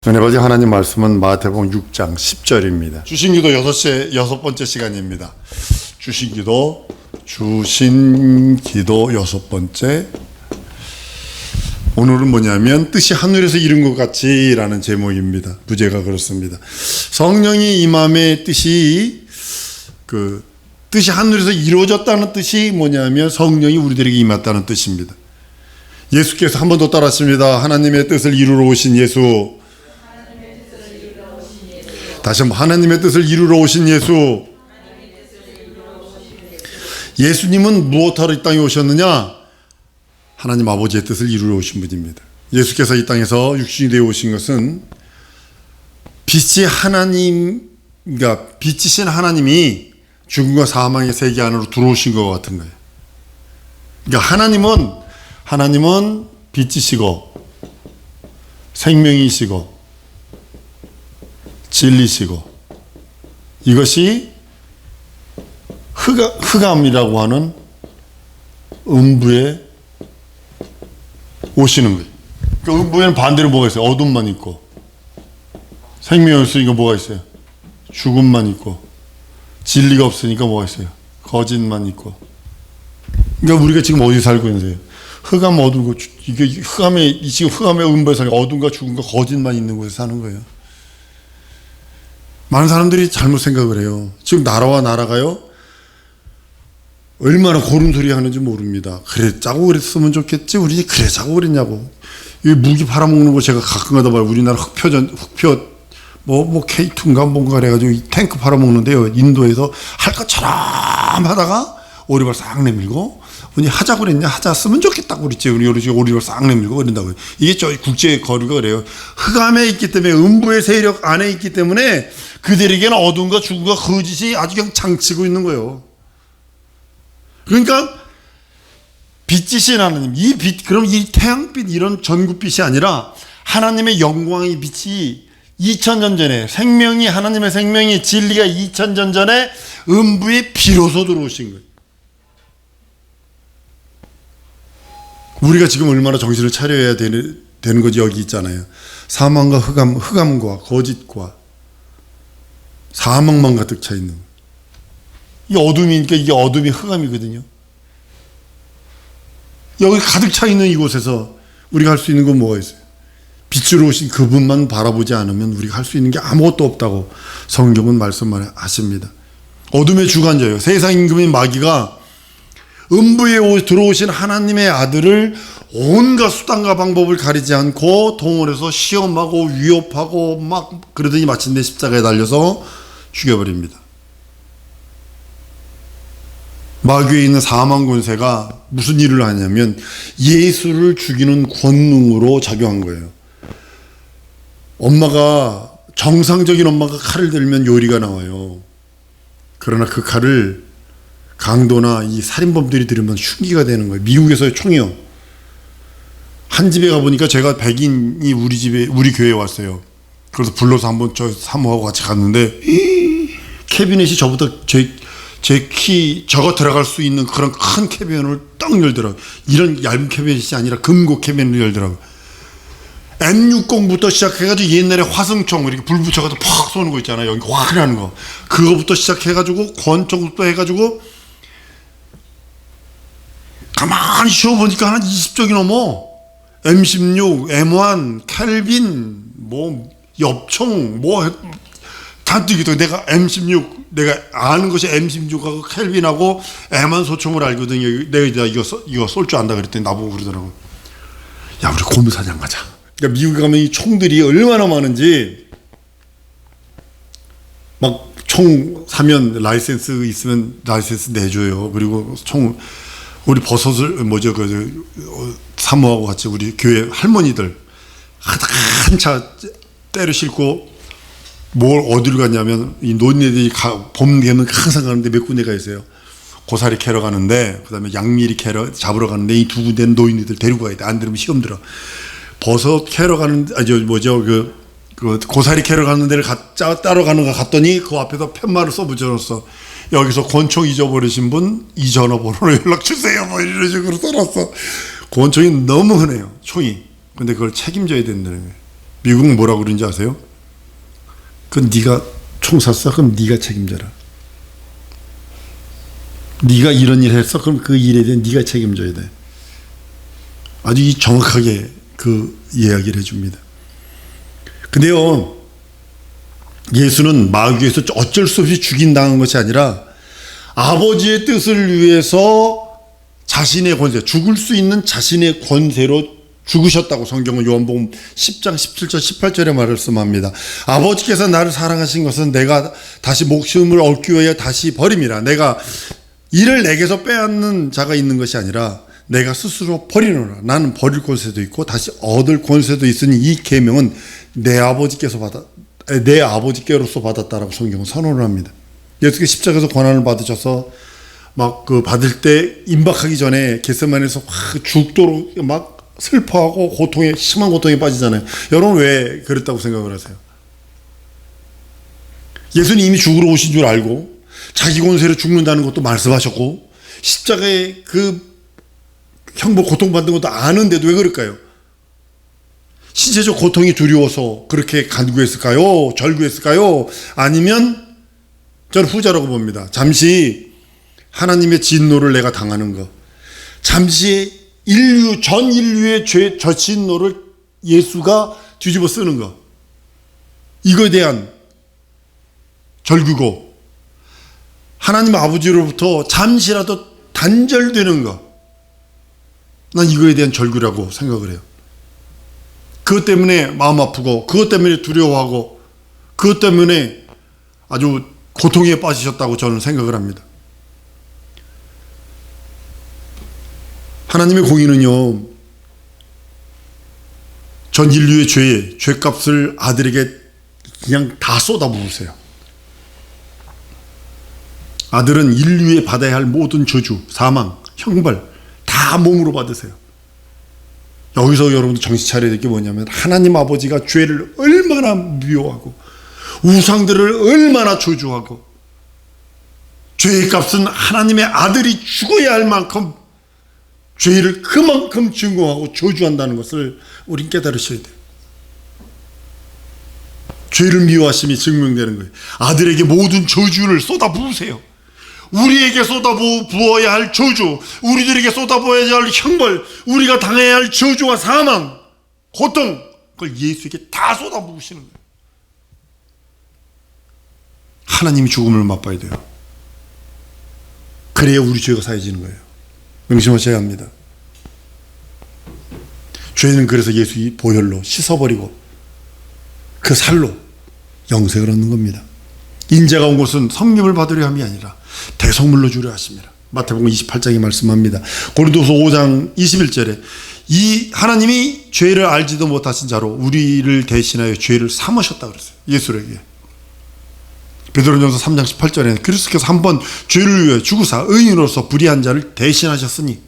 은혜 받으신 하나님 말씀은 마태복음 6장 10절입니다. 주신기도 6번째 시간입니다. 주신기도 6번째. 오늘은 뭐냐면 뜻이 하늘에서 이룬 것 같이 라는 제목입니다. 부제가 그렇습니다. 성령이 임함의 뜻이 뜻이 하늘에서 이루어졌다는 뜻이 뭐냐면 성령이 우리들에게 임했다는 뜻입니다. 예수께서 한 번 더 따라하십니다. 하나님의 뜻을 이루러 오신 예수. 다시 한번 하나님의 뜻을 이루러 오신 예수. 예수님은 무엇하러 이 땅에 오셨느냐? 하나님 아버지의 뜻을 이루러 오신 분입니다. 예수께서 이 땅에서 육신이 되어 오신 것은 빛이신 하나님이 죽음과 사망의 세계 안으로 들어오신 것 같은 거예요. 그러니까 하나님은 빛이시고 생명이시고 진리시고, 이것이 흑암이라고 하는 음부에 오시는 거예요. 그 음부에는 반대로 뭐가 있어요? 어둠만 있고, 생명이 없으니까 뭐가 있어요? 죽음만 있고, 진리가 없으니까 뭐가 있어요? 거짓만 있고. 그러니까 우리가 지금 어디 살고 있는데요? 흑암 어둠고, 이게 지금 흑암의 음부에서 어둠과 죽음과 거짓만 있는 곳에 사는 거예요. 많은 사람들이 잘못 생각을 해요. 지금 나라와 나라가요, 얼마나 고른 소리 하는지 모릅니다. 그래 짜고 그랬으면 좋겠지, 우리 그래 짜고 그랬냐고. 이 무기 팔아먹는 거 제가 가끔 가다 봐요. 우리나라 흑표 K2인가 뭔가 그래가지고 이 탱크 팔아먹는데요, 인도에서 할 것처럼 하다가 오리발 싹 내밀고, 우리 하자고 그랬냐, 하자 쓰면 좋겠다고 그랬지, 우리 오리발 싹 내밀고 그런다고요. 이게 저 국제 거리가 그래요. 흑암에 있기 때문에, 음부의 세력 안에 있기 때문에 그들에게는 어둠과 죽음과 거짓이 아주 그냥 장치고 있는 거예요. 그러니까 빛이신 하나님, 이 빛, 그럼 이 태양빛, 이런 전구빛이 아니라 하나님의 영광의 빛이 2000년 전에 하나님의 생명이, 진리가 2000년 전에 음부에 비로소 들어오신 거예요. 우리가 지금 얼마나 정신을 차려야 되는 거지. 여기 있잖아요. 사망과 흑암과 거짓과 사망만 가득 차 있는, 이 어둠이니까 이게 어둠이 흑암이거든요. 여기 가득 차 있는 이곳에서 우리가 할 수 있는 건 뭐가 있어요? 빛으로 오신 그분만 바라보지 않으면 우리가 할 수 있는 게 아무것도 없다고 성경은 말씀하십니다. 어둠의 주관자예요. 세상 임금인 마귀가 음부에 들어오신 하나님의 아들을 온갖 수단과 방법을 가리지 않고 동원해서 시험하고 위협하고 막 그러더니 마침내 십자가에 달려서 죽여버립니다. 마귀에 있는 사망 권세가 무슨 일을 하냐면 예수를 죽이는 권능으로 작용한 거예요. 정상적인 엄마가 칼을 들면 요리가 나와요. 그러나 그 칼을 강도나 이 살인범들이 들으면 흉기가 되는 거예요. 미국에서의 총이요. 한 집에 가보니까 제가 백인이 우리 교회에 왔어요. 그래서 불러서 한번 저 사모하고 같이 갔는데, 캐비넷이 저보다 제 키 저거 들어갈 수 있는 그런 큰 캐비넷을 딱 열더라고요. 이런 얇은 캐비넷이 아니라 금고 캐비넷을 열더라고요. M60부터 시작해가지고 옛날에 화승총 이렇게 불 붙여가지고 팍 쏘는 거 있잖아요. 여기 확 나는 거. 그거부터 시작해가지고 권총부터 해가지고 가만히 쉬어보니까 한 20적이 넘어. M16, M1, 캘빈, 엽총, 잔뜩 있어. 내가 M16, 내가 아는 것이 M16하고 캘빈하고 M1 소총을 알거든요. 내가 이거 쏠 줄 안다 그랬더니 나보고 그러더라고. 야, 우리 고무사냥 가자. 그러니까 미국에 가면 이 총들이 얼마나 많은지, 막 총 사면 라이센스 있으면 라이센스 내줘요. 그리고 우리 버섯을 사모하고 같이 우리 교회 할머니들 한 차 때려 싣고 어디로 갔냐면, 이 노인네들이 봄 되면 항상 가는데 몇 군데가 있어요. 고사리 캐러 가는데, 그 다음에 양미리 잡으러 가는데, 이 두 군데는 노인네들 데리고 가야 돼. 안 들으면 시험 들어. 버섯 캐러 가는데, 고사리 캐러 가는 데를 따로 가는가 갔더니 그 앞에서 팻말을 써붙여놨어. 여기서 권총 잊어버리신 분 이 전화번호로 연락 주세요. 이런 식으로 써놨어. 권총이 너무 흔해요, 총이. 근데 그걸 책임져야 된다는 거예요. 미국은 뭐라고 그러는지 아세요? 그건 네가 총 쐈어? 그럼 네가 책임져라. 네가 이런 일 했어? 그럼 그 일에 대해 네가 책임져야 돼. 아주 정확하게 그 이야기를 해줍니다. 근데요, 예수는 마귀에서 어쩔 수 없이 죽인당한 것이 아니라 아버지의 뜻을 위해서 자신의 권세, 죽을 수 있는 자신의 권세로 죽으셨다고 성경은 요한복음 10장 17절 18절에 말씀합니다. 아버지께서 나를 사랑하신 것은 내가 다시 목숨을 얻기 위하여 다시 버림이라. 내가 이를 내게서 빼앗는 자가 있는 것이 아니라 내가 스스로 버리노라. 나는 버릴 권세도 있고 다시 얻을 권세도 있으니 이 계명은 내 아버지께로서 받았다라고 성경은 선언을 합니다. 예수께서 십자가에서 권한을 받으셔서 막 그 받을 때 임박하기 전에 겟세마네에서 죽도록 막 슬퍼하고 심한 고통에 빠지잖아요. 여러분 왜 그랬다고 생각을 하세요? 예수님 이미 죽으러 오신 줄 알고 자기 권세로 죽는다는 것도 말씀하셨고 십자가에 그 형벌 고통받는 것도 아는데도 왜 그럴까요? 신체적 고통이 두려워서 그렇게 간구했을까요? 절구했을까요? 아니면 저는 후자라고 봅니다. 잠시 하나님의 진노를 내가 당하는 것, 잠시 전 인류의 저 진노를 예수가 뒤집어 쓰는 것, 이거에 대한 절규고 하나님 아버지로부터 잠시라도 단절되는 것, 난 이거에 대한 절규라고 생각을 해요. 그것 때문에 마음 아프고 그것 때문에 두려워하고 그것 때문에 아주 고통에 빠지셨다고 저는 생각을 합니다. 하나님의 공의는요, 전 인류의 죄값을 아들에게 그냥 다 쏟아부으세요. 아들은 인류에 받아야 할 모든 저주, 사망, 형벌 다 몸으로 받으세요. 여기서 여러분들 정신 차려야 될 게 뭐냐면 하나님 아버지가 죄를 얼마나 미워하고 우상들을 얼마나 저주하고 죄의 값은 하나님의 아들이 죽어야 할 만큼 죄를 그만큼 증오하고 저주한다는 것을 우린 깨달으셔야 돼요. 죄를 미워하심이 증명되는 거예요. 아들에게 모든 저주를 쏟아부으세요. 우리에게 쏟아부어야 할 저주, 우리들에게 쏟아부어야 할 형벌, 우리가 당해야 할 저주와 사망, 고통, 그걸 예수에게 다 쏟아부으시는 거예요. 하나님이 죽음을 맛봐야 돼요. 그래야 우리 죄가 사해지는 거예요. 명심하셔야 합니다. 죄는 그래서 예수의 보혈로 씻어버리고 그 살로 영생을 얻는 겁니다. 인자가 온 것은 성림을 받으려 함이 아니라 대속물로 주려 하십니다. 마태복음 28장에 말씀합니다. 고린도서 5장 21절에 이 하나님이 죄를 알지도 못하신 자로 우리를 대신하여 죄를 삼으셨다 그랬어요. 예수에게. 베드로전서 3장 18절에는 그리스도께서 한번 죄를 위해 죽으사 의인으로서 불의한 자를 대신하셨으니,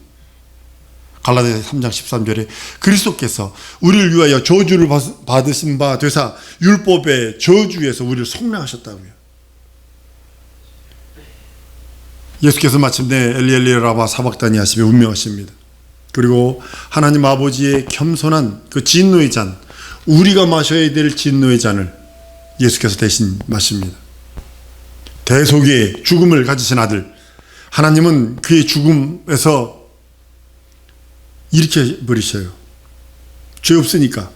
갈라디아서 3장 13절에 그리스도께서 우리를 위하여 저주를 받으신 바 되사 율법의 저주에서 우리를 속량하셨다고요. 예수께서 마침내 엘리엘리 라마 사박다니 하시며 운명하십니다. 그리고 하나님 아버지의 겸손한 그 진노의 잔, 우리가 마셔야 될 진노의 잔을 예수께서 대신 마십니다. 대속의 죽음을 가지신 아들, 하나님은 그의 죽음에서 이렇게 버리셔요. 죄 없으니까,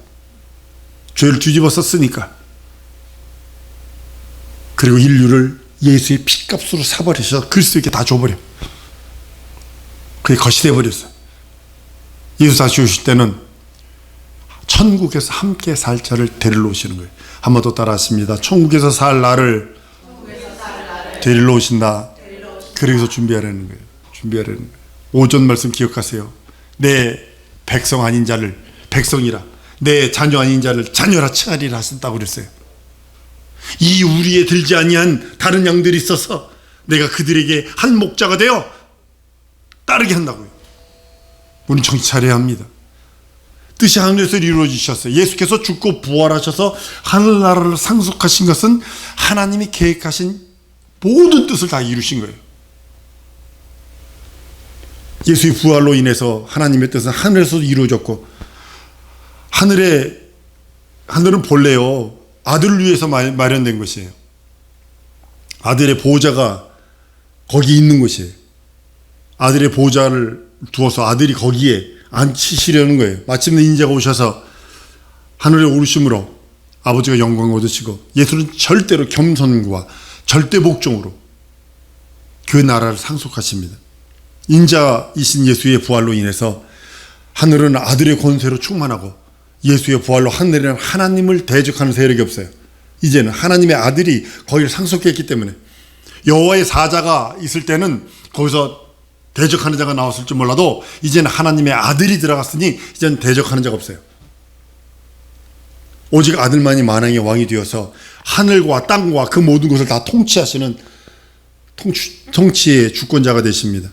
죄를 뒤집어 썼으니까. 그리고 인류를 예수의 피값으로 사버리셔서 그리스도에게 다 줘버려. 그게 것이 돼버렸어요. 예수 다시 오실 때는 천국에서 함께 살 자를 데리러 오시는 거예요. 한 번 더 따라하십니다. 천국에서 살 나를 데리러 오신다. 그래서 준비하라는 거예요. 준비하라는 거예요. 오전 말씀 기억하세요. 내 백성 아닌 자를 백성이라, 내 자녀 아닌 자를 자녀라 칭하리라 하신다고 그랬어요. 이 우리에 들지 아니한 다른 양들이 있어서 내가 그들에게 한 목자가 되어 따르게 한다고요. 우리는 정신 차려야 합니다. 뜻이 하늘에서 이루어지셨어요. 예수께서 죽고 부활하셔서 하늘나라를 상속하신 것은 하나님이 계획하신 모든 뜻을 다 이루신 거예요. 예수의 부활로 인해서 하나님의 뜻은 하늘에서도 이루어졌고, 하늘에 하늘은 본래요 아들을 위해서 마련된 것이에요. 아들의 보호자가 거기 있는 것이에요. 아들의 보호자를 두어서 아들이 거기에 앉히시려는 거예요. 마침내 인자가 오셔서 하늘에 오르심으로 아버지가 영광을 얻으시고, 예수는 절대로 겸손과 절대 복종으로 그 나라를 상속하십니다. 인자이신 예수의 부활로 인해서 하늘은 아들의 권세로 충만하고, 예수의 부활로 하늘에는 하나님을 대적하는 세력이 없어요. 이제는 하나님의 아들이 거기를 상속했기 때문에, 여호와의 사자가 있을 때는 거기서 대적하는 자가 나왔을지 몰라도 이제는 하나님의 아들이 들어갔으니 이제는 대적하는 자가 없어요. 오직 아들만이 만왕의 왕이 되어서 하늘과 땅과 그 모든 것을 다 통치하시는 통치의 주권자가 되십니다.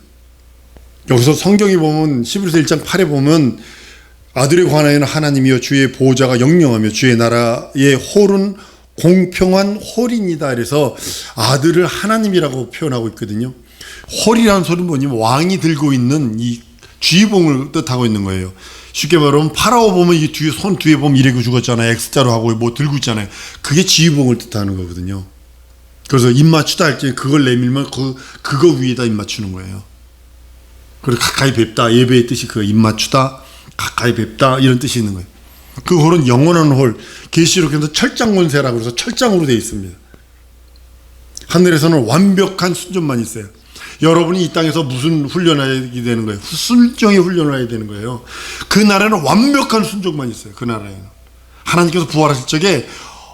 여기서 성경이 보면 히브리서 1장 8에 보면 아들에 관하여는 하나님이여 주의 보호자가 영영하며 주의 나라의 홀은 공평한 홀이니다. 그래서 아들을 하나님이라고 표현하고 있거든요. 홀이라는 소리는 뭐냐면 왕이 들고 있는 이 쥐봉을 뜻하고 있는 거예요. 쉽게 말하면 파라오 보면 이 뒤에 손 뒤에 보면 이래고 죽었잖아요. X자로 하고 뭐 들고 있잖아요. 그게 쥐봉을 뜻하는 거거든요. 그래서 입 맞추다 할 때 그걸 내밀면 그거 위에다 입 맞추는 거예요. 그리고 가까이 뵙다, 예배의 뜻이 그 입 맞추다, 가까이 뵙다 이런 뜻이 있는 거예요. 그 홀은 영원한 홀, 계시록에서 철장권세라고 해서 철장으로 되어 있습니다. 하늘에서는 완벽한 순종만 있어요. 여러분이 이 땅에서 무슨 훈련을 해야 되는 거예요? 순종의 훈련을 해야 되는 거예요. 그 나라에는 완벽한 순종만 있어요. 그 나라에는 하나님께서 부활하실 적에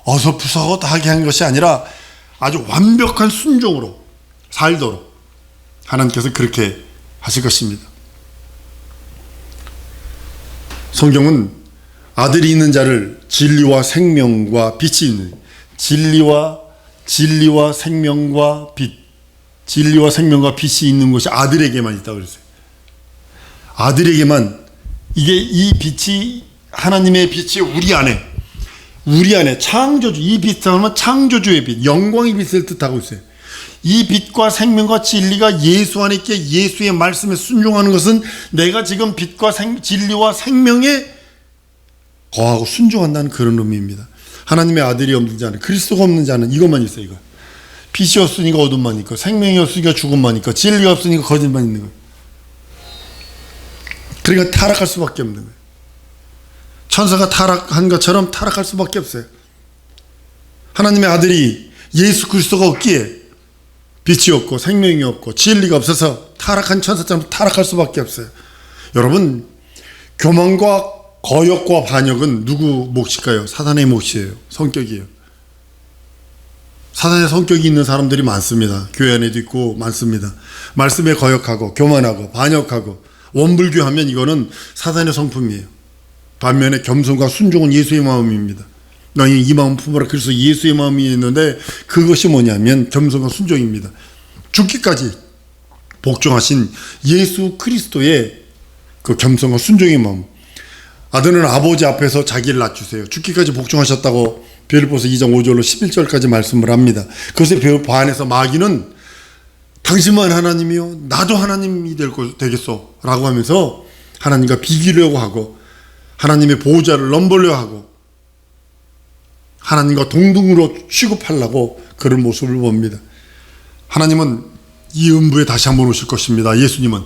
어서푸서하게 한 것이 아니라 아주 완벽한 순종으로 살도록 하나님께서 그렇게 하실 것입니다. 성경은 아들이 있는 자를 진리와 생명과 빛이 있는, 진리와 생명과 빛, 진리와 생명과 빛이 있는 것이 아들에게만 있다고 그랬어요. 아들에게만, 이게 이 빛이, 하나님의 빛이 우리 안에 창조주, 이 빛은 창조주의 빛, 영광의 빛을 뜻하고 있어요. 이 빛과 생명과 진리가 예수 안에 있기에 예수의 말씀에 순종하는 것은 내가 지금 빛과 진리와 생명에 거하고 순종한다는 그런 의미입니다. 하나님의 아들이 없는 자는, 그리스도가 없는 자는 이것만 있어요. 이거. 빛이 없으니까 어둠만 있고, 생명이 없으니까 죽음만 있고, 진리가 없으니까 거짓만 있는 거예요. 그러니까 타락할 수밖에 없는 거예요. 천사가 타락한 것처럼 타락할 수밖에 없어요. 하나님의 아들이 예수 그리스도가 없기에 빛이 없고 생명이 없고 진리가 없어서 타락한 천사처럼 타락할 수밖에 없어요. 여러분, 교만과 거역과 반역은 누구 몫일까요? 사단의 몫이에요. 성격이에요. 사단의 성격이 있는 사람들이 많습니다. 교회 안에도 있고 많습니다. 말씀에 거역하고 교만하고 반역하고 원불교하면 이거는 사단의 성품이에요. 반면에 겸손과 순종은 예수의 마음입니다. 너희 이 마음 품어라. 그래서 예수의 마음이 있는데 그것이 뭐냐면 겸손과 순종입니다. 죽기까지 복종하신 예수 그리스도의 그 겸손과 순종의 마음. 아들은 아버지 앞에서 자기를 낮추세요. 죽기까지 복종하셨다고 빌립보서 2장 5절로 11절까지 말씀을 합니다. 그것에 반해서 마귀는 당신만 하나님이요 나도 하나님이 되겠소 라고 하면서 하나님과 비기려고 하고 하나님의 보호자를 넘보려 하고 하나님과 동등으로 취급하려고 그런 모습을 봅니다. 하나님은 이 음부에 다시 한번 오실 것입니다. 예수님은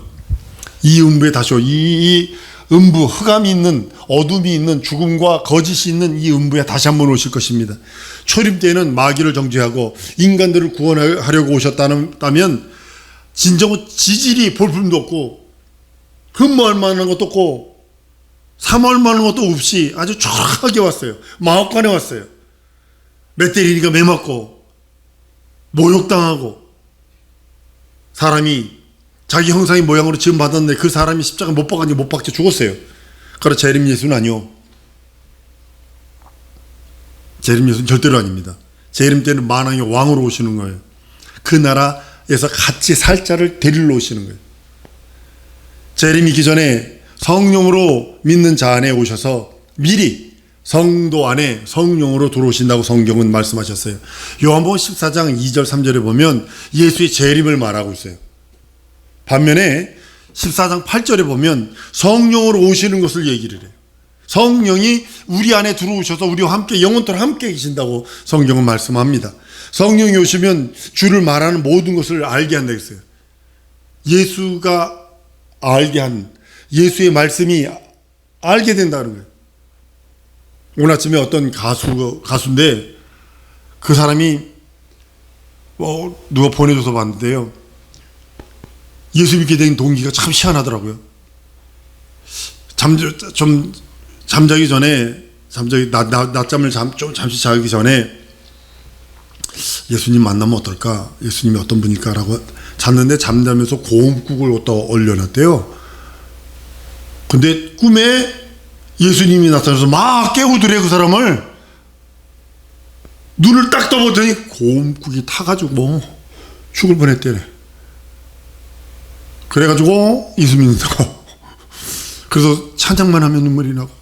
이 음부에 다시 이 음부, 흑암이 있는, 어둠이 있는, 죽음과 거짓이 있는 이 음부에 다시 한번 오실 것입니다. 초림 때에는 마귀를 정죄하고 인간들을 구원하려고 오셨다면 진정은 지질이 볼품도 없고 흠모할 만한 것도 없고 사모할 만한 것도 없이 아주 초라하게 왔어요. 마옥간에 왔어요. 매 때리니까 매 맞고 모욕당하고 사람이 자기 형상의 모양으로 지음 받았는데 그 사람이 십자가 못 박았는지 못 박지 죽었어요. 그러나 재림 예수는 아니요. 재림 예수는 절대로 아닙니다. 재림 때는 만왕의 왕으로 오시는 거예요. 그 나라에서 같이 살 자를 데리러 오시는 거예요. 재림이기 전에 성령으로 믿는 자 안에 오셔서 미리 성도 안에 성령으로 들어오신다고 성경은 말씀하셨어요. 요한복음 14장 2절 3절에 보면 예수의 재림을 말하고 있어요. 반면에 14장 8절에 보면 성령으로 오시는 것을 얘기를 해요. 성령이 우리 안에 들어오셔서 우리와 함께 영원토록 함께 계신다고 성경은 말씀합니다. 성령이 오시면 주를 말하는 모든 것을 알게 한다 했어요. 예수가 알게 한 예수의 말씀이 알게 된다는 거예요. 오늘 아침에 어떤 가수인데 그 사람이 누가 보내줘서 봤는데요. 예수 믿게 된 동기가 참 희한하더라고요. 잠자기 전에 낮잠을 잠시 자기 전에 예수님 만나면 어떨까? 예수님이 어떤 분일까라고 잤는데 잠자면서 고음국을 또 올려놨대요. 근데 꿈에 예수님이 나타나서 막 깨우더래 그 사람을. 눈을 딱 떠보더니 고음국이 타가지고 죽을 뻔했대래. 그래가지고 예수 믿는다고. 그래서 찬양만 하면 눈물이 나고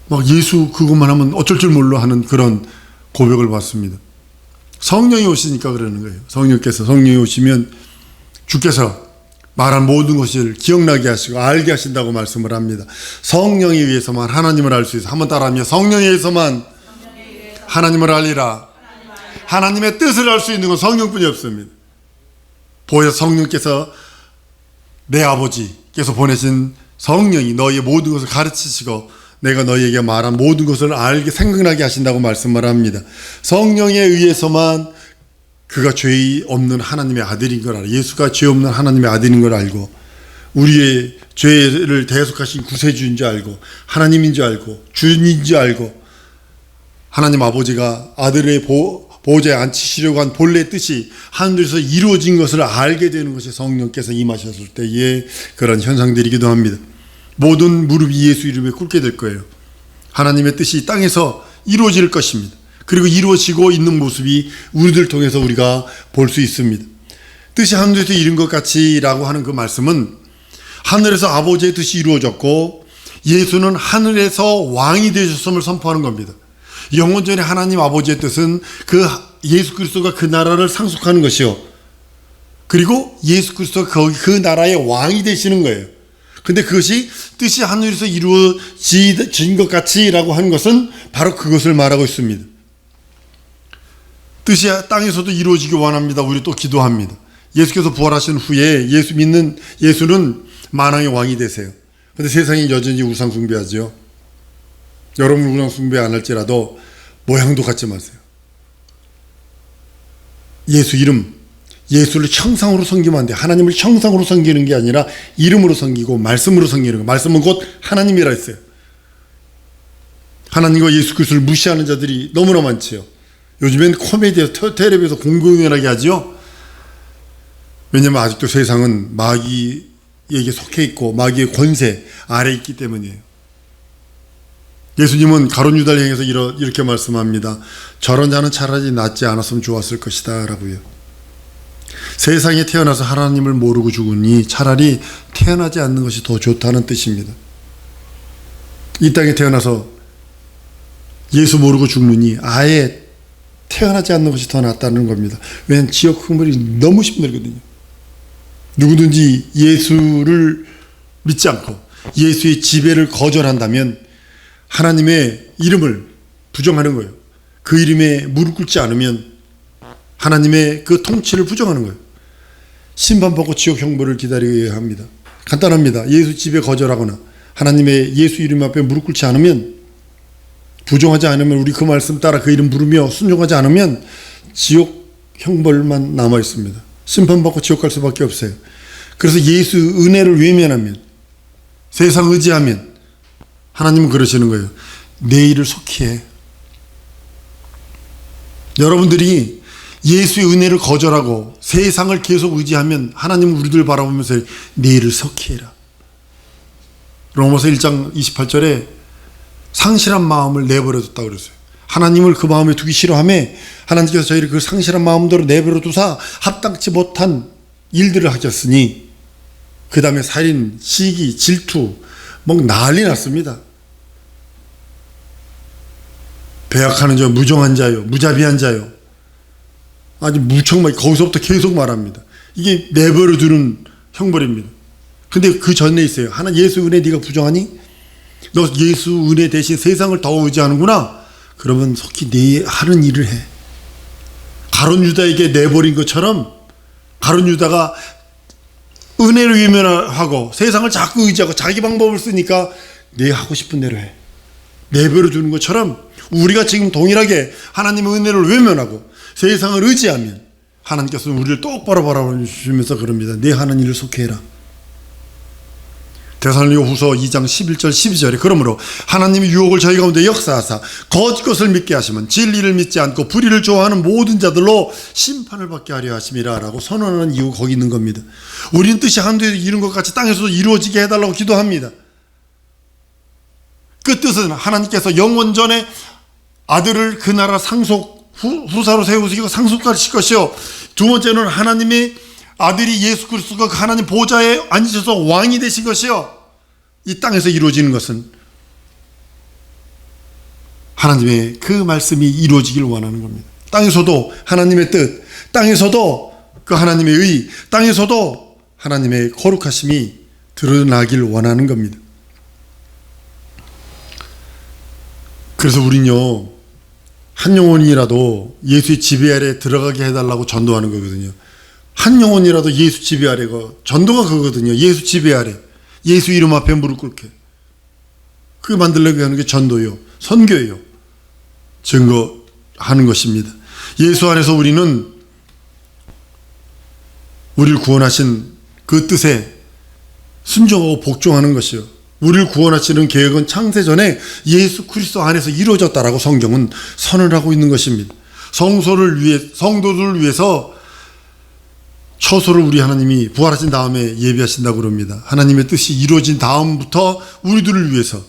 막 예수 그것만 하면 어쩔 줄 몰라 하는 그런 고백을 받습니다. 성령이 오시니까 그러는 거예요. 성령이 오시면 주께서 말한 모든 것을 기억나게 하시고 알게 하신다고 말씀을 합니다. 성령에 의해서만 하나님을 알 수 있어요. 한번 따라하며 성령에 의해서만 하나님을 알리라. 하나님의 뜻을 알 수 있는 건 성령뿐이 없습니다. 보혜사 성령께서 내 아버지께서 보내신 성령이 너희의 모든 것을 가르치시고 내가 너희에게 말한 모든 것을 알게 생각나게 하신다고 말씀을 합니다. 성령에 의해서만 그가 죄 없는 하나님의 아들인 걸 알아. 예수가 죄 없는 하나님의 아들인 걸 알고 우리의 죄를 대속하신 구세주인 줄 알고 하나님인 줄 알고 주인 줄 알고 하나님 아버지가 아들의 보호자에 앉히시려고 한 본래 뜻이 하늘에서 이루어진 것을 알게 되는 것이 성령께서 임하셨을 때의 그런 현상들이기도 합니다. 모든 무릎이 예수 이름에 꿇게 될 거예요. 하나님의 뜻이 땅에서 이루어질 것입니다. 그리고 이루어지고 있는 모습이 우리들 통해서 우리가 볼 수 있습니다. 뜻이 하늘에서 이룬 것 같이라고 하는 그 말씀은 하늘에서 아버지의 뜻이 이루어졌고 예수는 하늘에서 왕이 되셨음을 선포하는 겁니다. 영원전에 하나님 아버지의 뜻은 그 예수 그리스도가 그 나라를 상속하는 것이요. 그리고 예수 그리스도가 그 나라의 왕이 되시는 거예요. 근데 그것이 뜻이 하늘에서 이루어진 것 같이라고 하는 것은 바로 그것을 말하고 있습니다. 뜻이 땅에서도 이루어지기 원합니다. 우리 또 기도합니다. 예수께서 부활하신 후에 예수는 만왕의 왕이 되세요. 근데 세상이 여전히 우상 숭배하죠. 여러분 우상 숭배 안 할지라도 모양도 갖지 마세요. 예수 이름, 예수를 형상으로 섬기면 안 돼요. 하나님을 형상으로 섬기는 게 아니라 이름으로 섬기고 말씀으로 섬기는 거예요. 말씀은 곧 하나님이라 했어요. 하나님과 예수 그리스도를 무시하는 자들이 너무나 많지요. 요즘엔 코미디에서 텔레비에서 공공연하게 하죠. 왜냐하면 아직도 세상은 마귀에게 속해 있고 마귀의 권세 아래에 있기 때문이에요. 예수님은 가룟 유다를 향해서 이렇게 말씀합니다. 저런 자는 차라리 낫지 않았으면 좋았을 것이다 라고요. 세상에 태어나서 하나님을 모르고 죽으니 차라리 태어나지 않는 것이 더 좋다는 뜻입니다. 이 땅에 태어나서 예수 모르고 죽느니 아예 태어나지 않는 것이 더 낫다는 겁니다. 왜냐하면 지옥 흥물이 너무 힘들거든요. 누구든지 예수를 믿지 않고 예수의 지배를 거절한다면 하나님의 이름을 부정하는 거예요. 그 이름에 무릎 꿇지 않으면 하나님의 그 통치를 부정하는 거예요. 심판받고 지옥 형벌을 기다려야 합니다. 간단합니다. 예수 지배 거절하거나 하나님의 예수 이름 앞에 무릎 꿇지 않으면, 부정하지 않으면, 우리 그 말씀 따라 그 이름 부르며 순종하지 않으면 지옥 형벌만 남아 있습니다. 심판받고 지옥 갈 수밖에 없어요. 그래서 예수 은혜를 외면하면, 세상 의지하면 하나님은 그러시는 거예요. 내 일을 속히 해. 여러분들이 예수의 은혜를 거절하고 세상을 계속 의지하면 하나님은 우리들 바라보면서 내 일을 속히 해라. 로마서 1장 28절에 상실한 마음을 내버려뒀다고 그랬어요. 하나님을 그 마음에 두기 싫어하며 하나님께서 저희를 그 상실한 마음대로 내버려두사 합당치 못한 일들을 하셨으니, 그 다음에 살인, 시기, 질투 뭐 난리 났습니다. 배약하는 자, 무정한 자요, 무자비한 자요, 아주 무척 거기서부터 계속 말합니다. 이게 내버려두는 형벌입니다. 근데 그 전에 있어요. 하나 예수 은혜 네가 부정하니? 너 예수 은혜 대신 세상을 더 의지하는구나. 그러면 속히 네 하는 일을 해. 가룟 유다에게 내버린 것처럼 가룟 유다가 은혜를 외면하고 세상을 자꾸 의지하고 자기 방법을 쓰니까 내 하고 싶은 대로 해. 내버려 두는 것처럼 우리가 지금 동일하게 하나님의 은혜를 외면하고 세상을 의지하면 하나님께서는 우리를 똑바로 바라보시면서 그럽니다. 내 하는 일을 속히 해라. 데살로니가 후서 2장 11절 12절에 그러므로 하나님의 유혹을 저희 가운데 역사하사 거짓 것을 믿게 하시면 진리를 믿지 않고 불의를 좋아하는 모든 자들로 심판을 받게 하려 하심이라 라고 선언하는 이유가 거기 있는 겁니다. 우리는 뜻이 하늘에서 이룬 것 같이 땅에서도 이루어지게 해달라고 기도합니다. 그 뜻은 하나님께서 영원전에 아들을 그 나라 상속 후사로 세우시고 상속하실 것이요, 두 번째는 하나님의 아들이 예수 그리스도가 하나님 보좌에 앉으셔서 왕이 되신 것이요, 이 땅에서 이루어지는 것은 하나님의 그 말씀이 이루어지길 원하는 겁니다. 땅에서도 하나님의 뜻, 땅에서도 그 하나님의 의, 땅에서도 하나님의 거룩하심이 드러나길 원하는 겁니다. 그래서 우린요, 한 영혼이라도 예수의 지배 아래 들어가게 해달라고 전도하는 거거든요. 한 영혼이라도 예수 지배 아래가 전도가 그거거든요. 예수 지배 아래, 예수 이름 앞에 무릎 꿇게, 그게 만들려고 하는 게 전도요, 선교예요. 증거하는 것입니다. 예수 안에서 우리는 우리를 구원하신 그 뜻에 순종하고 복종하는 것이요, 우리를 구원하시는 계획은 창세전에 예수 그리스도 안에서 이루어졌다라고 성경은 선언하고 있는 것입니다. 성도들을 위해서 처소를 우리 하나님이 부활하신 다음에 예비하신다고 그럽니다. 하나님의 뜻이 이루어진 다음부터 우리들을 위해서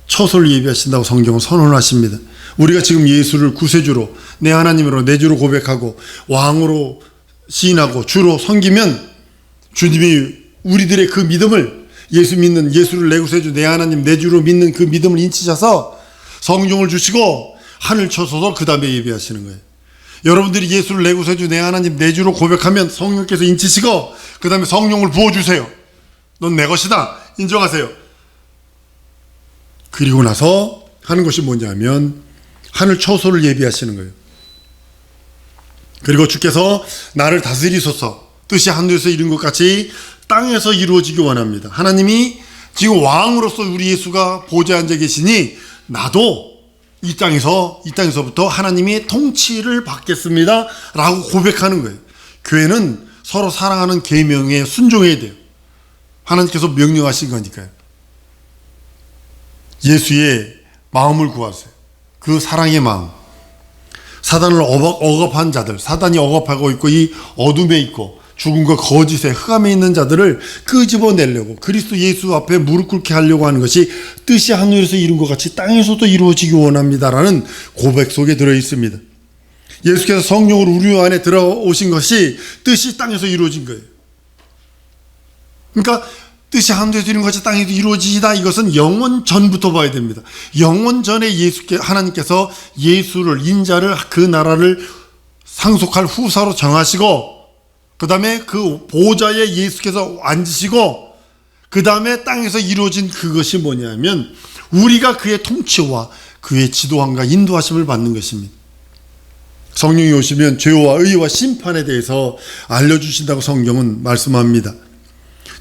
처소를 예비하신다고 성경은 선언하십니다. 우리가 지금 예수를 구세주로, 내 하나님으로, 내 주로 고백하고 왕으로 시인하고 주로 섬기면 주님이 우리들의 그 믿음을, 예수 믿는, 예수를 내 구세주, 내 하나님, 내 주로 믿는 그 믿음을 인치셔서 성령을 주시고 하늘 처소도 그 다음에 예비하시는 거예요. 여러분들이 예수를 내 구세주, 내 하나님, 내 주로 고백하면 성령께서 인치시고 그 다음에 성령을 부어주세요. 넌 내 것이다 인정하세요. 그리고 나서 하는 것이 뭐냐면 하늘 처소를 예비하시는 거예요. 그리고 주께서 나를 다스리소서, 뜻이 하늘에서 이룬 것 같이 땅에서 이루어지기 원합니다. 하나님이 지금 왕으로서 우리 예수가 보좌에 앉아 계시니 나도 이 땅에서부터 하나님의 통치를 받겠습니다 라고 고백하는 거예요. 교회는 서로 사랑하는 계명에 순종해야 돼요. 하나님께서 명령하신 거니까요. 예수의 마음을 구하세요. 그 사랑의 마음. 사단을 억압한 자들, 사단이 억압하고 있고 이 어둠에 있고 죽음과 거짓에 흑암에 있는 자들을 끄집어내려고 그리스도 예수 앞에 무릎 꿇게 하려고 하는 것이 뜻이 하늘에서 이룬 것 같이 땅에서도 이루어지기 원합니다라는 고백 속에 들어있습니다. 예수께서 성령으로 우리 안에 들어오신 것이 뜻이 땅에서 이루어진 거예요. 그러니까 뜻이 하늘에서 이룬 것 같이 땅에서 이루어지다, 이것은 영원 전부터 봐야 됩니다. 영원 전에 하나님께서 예수를, 인자를, 그 나라를 상속할 후사로 정하시고 그 다음에 그 보좌에 예수께서 앉으시고 그 다음에 땅에서 이루어진 그것이 뭐냐면 우리가 그의 통치와 그의 지도함과 인도하심을 받는 것입니다. 성령이 오시면 죄와 의와 심판에 대해서 알려주신다고 성경은 말씀합니다.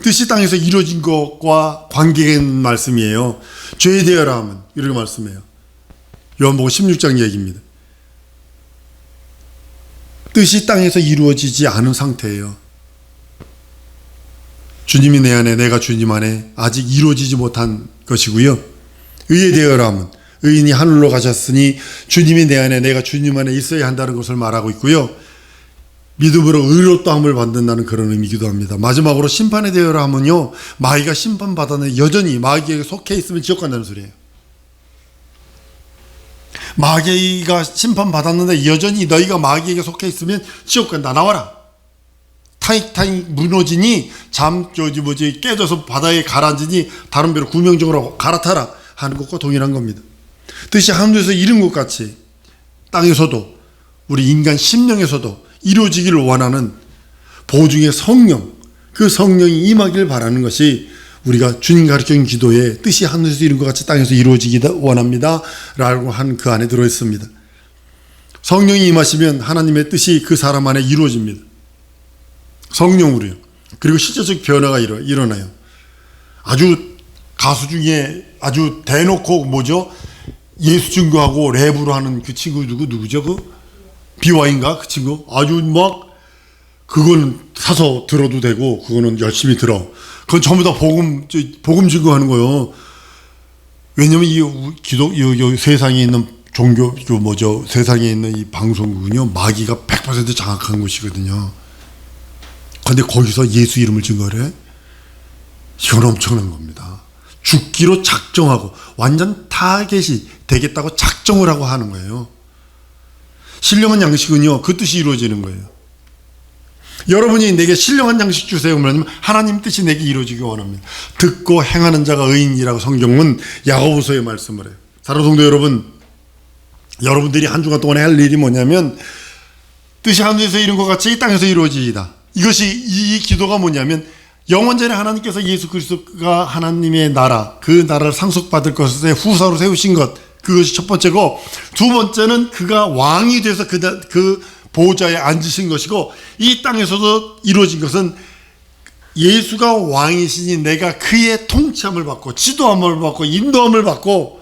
뜻이 땅에서 이루어진 것과 관계된 말씀이에요. 죄에 대하라 하면 이렇게 말씀해요. 요한복음 16장 얘기입니다. 뜻이 땅에서 이루어지지 않은 상태예요. 주님이 내 안에, 내가 주님 안에 아직 이루어지지 못한 것이고요. 의에 대하라 하면 의인이 하늘로 가셨으니 주님이 내 안에, 내가 주님 안에 있어야 한다는 것을 말하고 있고요. 믿음으로 의롭다함을 받는다는 그런 의미이기도 합니다. 마지막으로 심판에 대하라 하면요, 마귀가 심판받았는데 여전히 마귀에게 속해 있으면 지옥 간다는 소리예요. 마귀가 심판받았는데 여전히 너희가 마귀에게 속해 있으면 지옥 간다. 나와라. 타익타익 무너지니 깨져서 바다에 가라앉으니 다른 배로 구명정으로 갈아타라 하는 것과 동일한 겁니다. 뜻이 하늘에서 이룬 것 같이 땅에서도 우리 인간 심령에서도 이루어지기를 원하는 보증의 성령, 그 성령이 임하기를 바라는 것이 우리가 주님 가르쳐준 기도에 뜻이 하늘에서 이룬 것 같이 땅에서 이루어지기 원합니다 라고 한 그 안에 들어있습니다. 성령이 임하시면 하나님의 뜻이 그 사람 안에 이루어집니다. 성령으로요. 그리고 실제적 변화가 일어나요. 아주 가수 중에 아주 대놓고 예수 증거하고 랩으로 하는 그 친구 누구죠? 그 비와인가 그 친구 아주 막 그거는 사서 들어도 되고 그거는 열심히 들어. 그건 전부 다 복음 증거하는 거예요. 왜냐면 이 세상에 있는 종교 세상에 있는 이 방송국은요 마귀가 100% 장악한 곳이거든요. 근데 거기서 예수 이름을 증거를 해? 이건 엄청난 겁니다. 죽기로 작정하고 완전 타겟이 되겠다고 작정을 하고 하는 거예요. 신령한 양식은요 그 뜻이 이루어지는 거예요. 여러분이 내게 신령한 양식 주세요 그러면 하나님 뜻이 내게 이루어지기 원합니다. 듣고 행하는 자가 의인이라고 성경은 야고보서에 말씀을 해요. 사랑하는 성도 여러분, 여러분들이 한 주간 동안에 할 일이 뭐냐면 뜻이 하늘에서 이룬 것 같이 이 땅에서 이루어지이다. 이것이 이 기도가 뭐냐면 영원전에 하나님께서 예수 그리스도가 하나님의 나라, 그 나라를 상속받을 것에 후사로 세우신 것, 그것이 첫 번째고, 두 번째는 그가 왕이 돼서 그 보좌에 앉으신 것이고, 이 땅에서도 이루어진 것은 예수가 왕이시니 내가 그의 통치함을 받고 지도함을 받고 인도함을 받고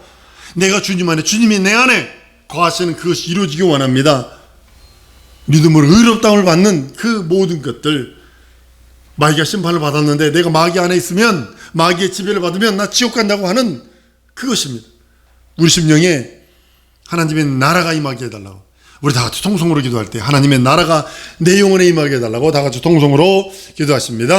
내가 주님 안에, 주님이 내 안에 거하시는 그것이 이루어지기 원합니다. 믿음으로 의롭다함을 받는 그 모든 것들, 마귀가 심판을 받았는데 내가 마귀 안에 있으면, 마귀의 지배를 받으면 나 지옥 간다고 하는 그것입니다. 우리 심령에 하나님의 나라가 임하게 해달라고, 우리 다 같이 통성으로 기도할 때 하나님의 나라가 내 영혼에 임하게 해달라고 다 같이 통성으로 기도하십니다.